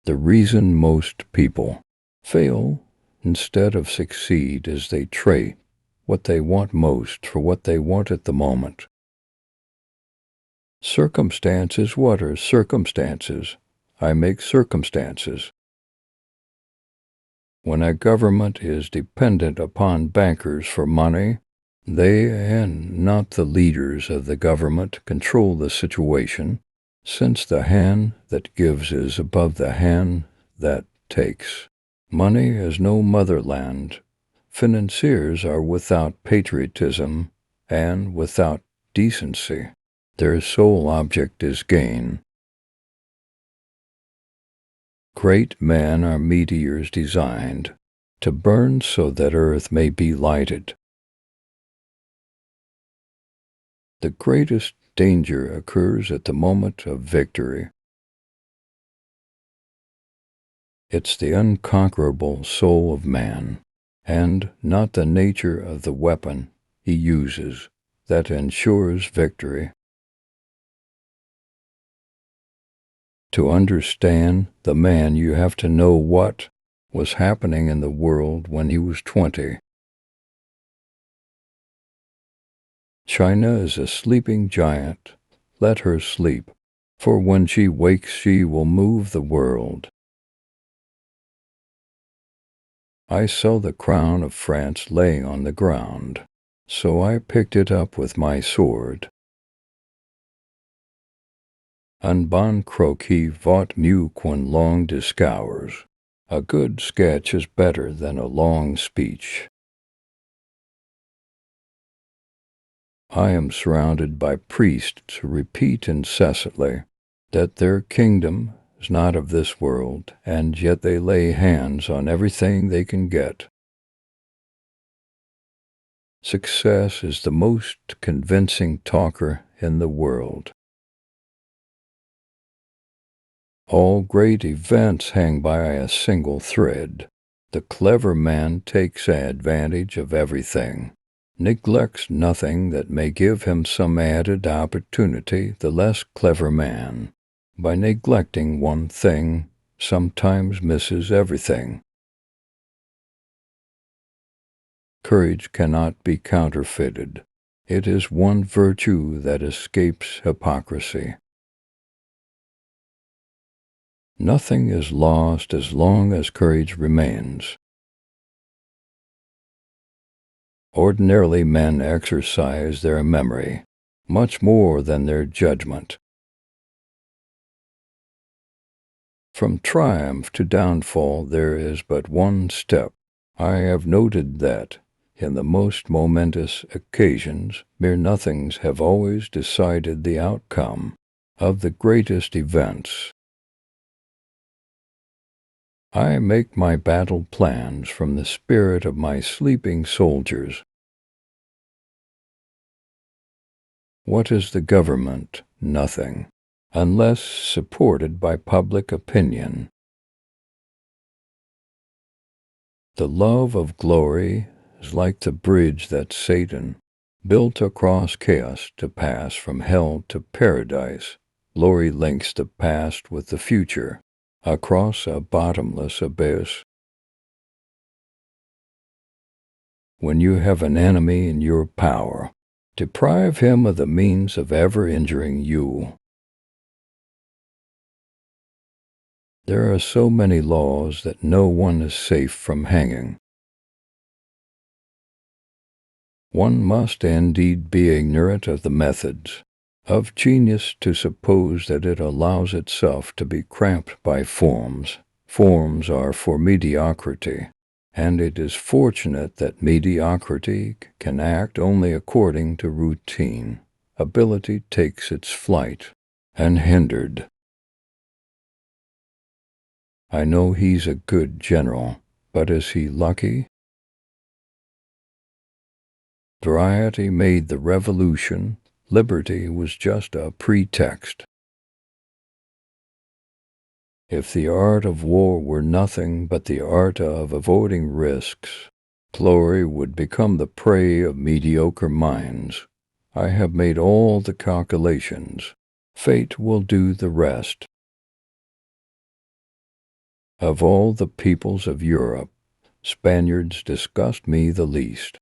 The reason most people fail instead of succeed is they trade what they want most for what they want at the moment. Circumstances, what are circumstances? I make circumstances. When a government is dependent upon bankers for money, they and not the leaders of the government control the situation, since the hand that gives is above the hand that takes. Money has no motherland. Financiers are without patriotism and without decency. Their sole object is gain. Great men are meteors designed to burn so that earth may be lighted. The greatest danger occurs at the moment of victory. It's the unconquerable soul of man, and not the nature of the weapon he uses, that ensures victory. To understand the man, you have to know what was happening in the world when he was 20. China is a sleeping giant. Let her sleep, for when she wakes she will move the world. I saw the crown of France laying on the ground, so I picked it up with my sword. Un bon croquis vaut mieux qu'un long discours. A good sketch is better than a long speech. I am surrounded by priests who repeat incessantly that their kingdom is not of this world, and yet they lay hands on everything they can get. Success is the most convincing talker in the world. All great events hang by a single thread. The clever man takes advantage of everything, neglects nothing that may give him some added opportunity. The less clever man, by neglecting one thing, sometimes misses everything. Courage cannot be counterfeited. It is one virtue that escapes hypocrisy. Nothing is lost as long as courage remains. Ordinarily, men exercise their memory much more than their judgment. From triumph to downfall there is but one step. I have noted that, in the most momentous occasions, mere nothings have always decided the outcome of the greatest events. I make my battle plans from the spirit of my sleeping soldiers. What is the government? Nothing, unless supported by public opinion. The love of glory is like the bridge that Satan built across chaos to pass from hell to paradise. Glory links the past with the future, across a bottomless abyss. When you have an enemy in your power, deprive him of the means of ever injuring you. There are so many laws that no one is safe from hanging. One must indeed be ignorant of the methods of genius to suppose that it allows itself to be cramped by forms. Forms are for mediocrity, and it is fortunate that mediocrity can act only according to routine. Ability takes its flight, unhindered. I know he's a good general, but is he lucky? Variety made the revolution. Liberty was just a pretext. If the art of war were nothing but the art of avoiding risks, glory would become the prey of mediocre minds. I have made all the calculations. Fate will do the rest. Of all the peoples of Europe, Spaniards disgust me the least.